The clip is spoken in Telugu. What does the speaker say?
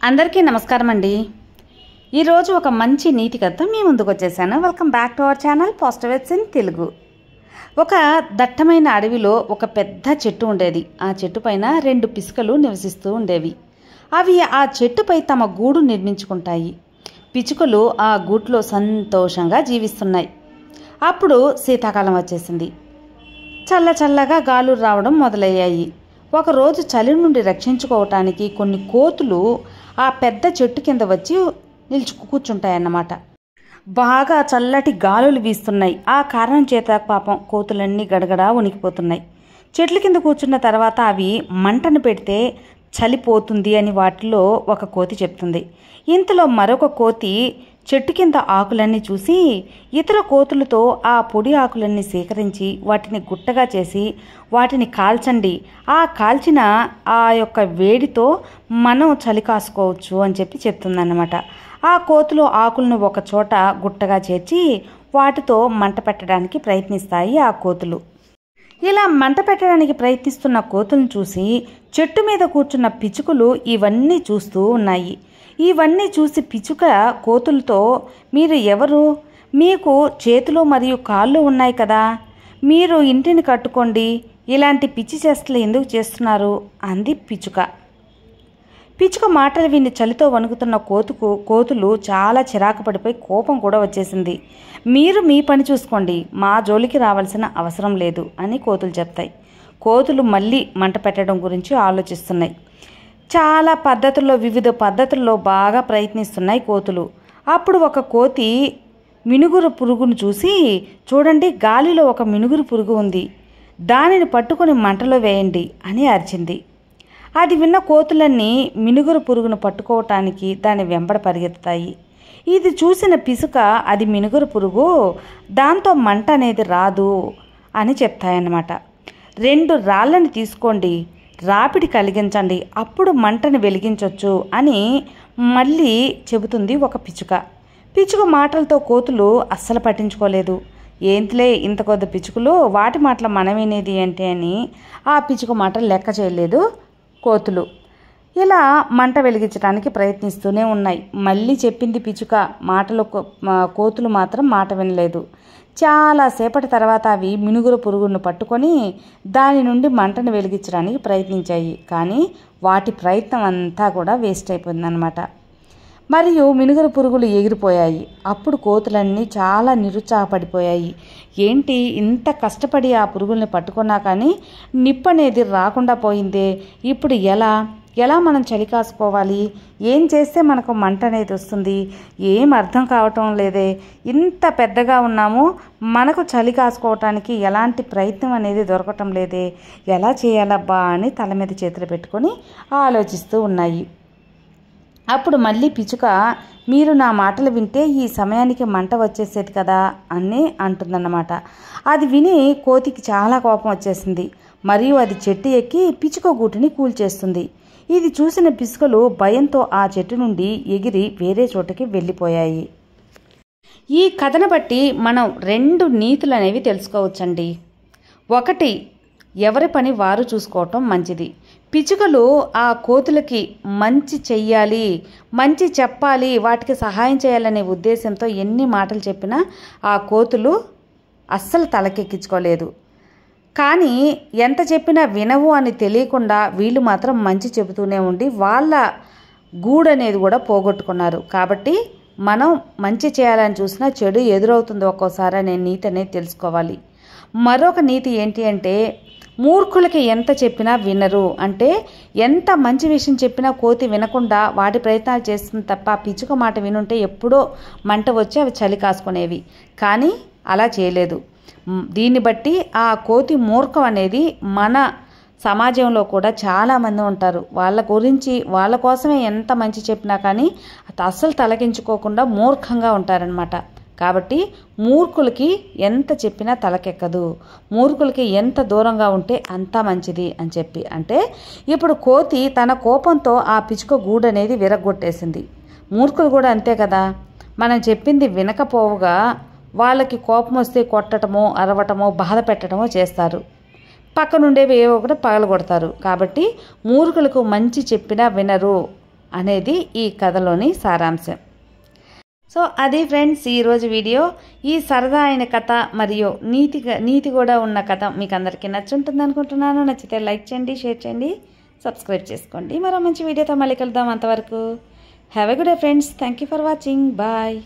అందరికీ నమస్కారం అండి. ఈరోజు ఒక మంచి నీతి కథ మీ ముందుకు వచ్చేసాను. Welcome back to our channel positives in Telugu. ఒక దట్టమైన అడవిలో ఒక పెద్ద చెట్టు ఉండేది. ఆ చెట్టు పైన 2 పిచ్చుకలు నివసిస్తూ ఉండేవి. అవి ఆ చెట్టుపై తమ గూడు నిర్మించుకుంటాయి. పిచ్చుకలు ఆ గూట్లో సంతోషంగా జీవిస్తున్నాయి. అప్పుడు శీతాకాలం వచ్చేసింది. చల్లగా గాలులు రావడం మొదలయ్యాయి. ఒకరోజు చలి నుండి రక్షించుకోవటానికి కొన్ని కోతులు ఆ పెద్ద చెట్టు కింద వచ్చి కూర్చుంటాయన్నమాట. బాగా చల్లటి గాలులు వీస్తున్నాయి. ఆ కారణం చేత పాపం కోతులన్నీ గడగడా వణికిపోతున్నాయి. చెట్ల కింద కూర్చున్న తర్వాత అవి మంటను పెడితే చలిపోతుంది అని వాటిలో ఒక కోతి చెప్తుంది. ఇంతలో మరొక కోతి చెట్టు కింద ఆకులన్నీ చూసి ఇతర కోతులతో ఆ పొడి ఆకులన్నీ సేకరించి వాటిని గుట్టగా చేసి వాటిని కాల్చండి, ఆ కాల్చిన ఆ యొక్క వేడితో మనం చలి కాసుకోవచ్చు అని చెప్పి చెప్తుందన్నమాట. ఆ కోతులు ఆకులను ఒక చోట గుట్టగా చేర్చి వాటితో మంట పెట్టడానికి ప్రయత్నిస్తాయి. ఆ కోతులు ఇలా మంట పెట్టడానికి ప్రయత్నిస్తున్న కోతులను చూసి చెట్టు మీద కూర్చున్న పిచ్చుకలు ఇవన్నీ చూస్తూ ఉన్నాయి. ఇవన్నీ చూసి పిచ్చుక కోతులతో, మీరు ఎవరు? మీకు చేతులు మరియు కాళ్ళు ఉన్నాయి కదా, మీరు ఇంటిని కట్టుకోండి, ఇలాంటి పిచ్చి చేష్టలు ఎందుకు చేస్తున్నారు అంది పిచ్చుక. పిచ్చుక మాటలు విని చలితో వణుకుతున్న కోతులు చాలా చిరాకు పడిపోయి కోపం కూడా వచ్చేసింది. మీరు మీ పని చూసుకోండి, మా జోలికి రావాల్సిన అవసరం లేదు అని కోతులు చెప్తాయి. కోతులు మళ్ళీ మంట పెట్టడం గురించి ఆలోచిస్తున్నాయి. చాలా వివిధ పద్ధతుల్లో బాగా ప్రయత్నిస్తున్నాయి కోతులు. అప్పుడు ఒక కోతి మినుగురు పురుగును చూసి, చూడండి, గాలిలో ఒక మినుగురు పురుగు ఉంది, దానిని పట్టుకొని మంటలో వేయండి అని అరిచింది. అది విన్న కోతులన్నీ మినుగురు పురుగును పట్టుకోవటానికి దాని వెంబడ పరిగెత్తుతాయి. ఇది చూసిన పిసుక అది మినుగురు పురుగు, దాంతో మంట అనేది రాదు అని చెప్తాయన్నమాట. 2 రాళ్ళని తీసుకోండి, రాపిడి కలిగించండి, అప్పుడు మంటను వెలిగించవచ్చు అని మళ్ళీ చెబుతుంది ఒక పిచ్చుక. పిచ్చుక మాటలతో కోతులు అస్సలు పట్టించుకోలేదు. ఏంటిలే ఇంత కొద్ది పిచ్చుకలు, వాటి మాటలు మనం వినేది ఏంటి అని ఆ పిచ్చుక మాటలు లెక్క చేయలేదు కోతులు. ఇలా మంట వెలిగించడానికి ప్రయత్నిస్తూనే ఉన్నాయి. మళ్ళీ చెప్పింది పిచ్చుక, కోతులు మాత్రం మాట వినలేదు. చాలాసేపటి తర్వాత అవి మినుగురు పురుగును పట్టుకొని దాని నుండి మంటను వెలిగించడానికి ప్రయత్నించాయి. కానీ వాటి ప్రయత్నం అంతా కూడా వేస్ట్ అయిపోయిందన్నమాట. మరియు మినుగురు పురుగులు ఎగిరిపోయాయి. అప్పుడు కోతులన్నీ చాలా నిరుత్సాహపడిపోయాయి. ఏంటి, ఇంత కష్టపడి ఆ పురుగుల్ని పట్టుకున్నా కానీ నిప్పు అనేది రాకుండా పోయిందే, ఇప్పుడు ఎలా మనం చలి కాసుకోవాలి, ఏం చేస్తే మనకు మంట అనేది వస్తుంది, ఏం అర్థం కావటం లేదే, ఇంత పెద్దగా ఉన్నాము, మనకు చలి కాసుకోవటానికి ఎలాంటి ప్రయత్నం అనేది దొరకటం లేదే, ఎలా చేయాలబ్బా అని తల మీద చేతులు పెట్టుకొని ఆలోచిస్తూ ఉన్నాయి. అప్పుడు మళ్ళీ పిచ్చుక, మీరు నా మాటలు వింటే ఈ సమయానికి మంట వచ్చేసేది కదా అని అంటుందన్నమాట. అది విని కోతికి చాలా కోపం వచ్చేసింది. మరియు అది చెట్టు ఎక్కి పిచ్చుక గూటిని కూల్చేస్తుంది. ఇది చూసిన పిచ్చుకలు భయంతో ఆ చెట్టు నుండి ఎగిరి వేరే చోటకి వెళ్ళిపోయాయి. ఈ కథను బట్టి మనం 2 నీతులు అనేవి తెలుసుకోవచ్చండి. 1, ఎవరి పని వారు చూసుకోవటం మంచిది. పిచ్చుకలు ఆ కోతులకి మంచి చెయ్యాలి, మంచి చెప్పాలి, వాటికి సహాయం చేయాలనే ఉద్దేశంతో ఎన్ని మాటలు చెప్పినా ఆ కోతులు అస్సలు తలకెక్కించుకోలేదు. కానీ ఎంత చెప్పినా వినవు అని తెలియకుండా వీళ్ళు మాత్రం మంచి చెబుతూనే ఉండి వాళ్ళ గూడు అనేది కూడా పోగొట్టుకున్నారు. కాబట్టి మనం మంచి చేయాలని చూసినా చెడు ఎదురవుతుంది ఒక్కోసారి అనే నీతి అనేది తెలుసుకోవాలి. మరొక నీతి ఏంటి అంటే, మూర్ఖులకి ఎంత చెప్పినా వినరు. అంటే ఎంత మంచి విషయం చెప్పినా కోతి వినకుండా వాటి ప్రయత్నాలు చేస్తుంది తప్ప పిచ్చుక మాట వినుంటే ఎప్పుడో మంట వచ్చి అవి చలి కాసుకునేవి. కానీ అలా చేయలేదు. దీన్ని బట్టి ఆ కోతి మూర్ఖం అనేది మన సమాజంలో కూడా చాలామంది ఉంటారు. వాళ్ళ గురించి వాళ్ళ కోసమే ఎంత మంచి చెప్పినా కానీ అస్సలు తలకించుకోకుండా మూర్ఖంగా ఉంటారనమాట. కాబట్టి మూర్ఖులకి ఎంత చెప్పినా తలకెక్కదు, మూర్ఖులకి ఎంత దూరంగా ఉంటే అంత మంచిది అని చెప్పి. అంటే ఇప్పుడు కోతి తన కోపంతో ఆ పిచ్చుక గూడు అనేది విరగొట్టేసింది. మూర్ఖులు కూడా అంతే కదా, మనం చెప్పింది వినకపోవుగా వాళ్ళకి కోపం వస్తే కొట్టడమో అరవటమో బాధ పెట్టడమో చేస్తారు. పక్కనుండేవి ఏవో ఒకటి పగలగొడతారు. కాబట్టి మూర్ఖులకు మంచి చెప్పినా వినరు అనేది ఈ కథలోని సారాంశం. సో అది ఫ్రెండ్స్ ఈరోజు వీడియో. ఈ సరదా అయిన కథ మరియు నీతి కూడా ఉన్న కథ మీకు అందరికీ నచ్చుంటుంది అనుకుంటున్నాను. నచ్చితే లైక్ చేయండి, షేర్ చేయండి, సబ్స్క్రైబ్ చేసుకోండి. మరో మంచి వీడియోతో మళ్ళీ కలుద్దాం. అంతవరకు have a good day friends. Thank you for watching. Bye.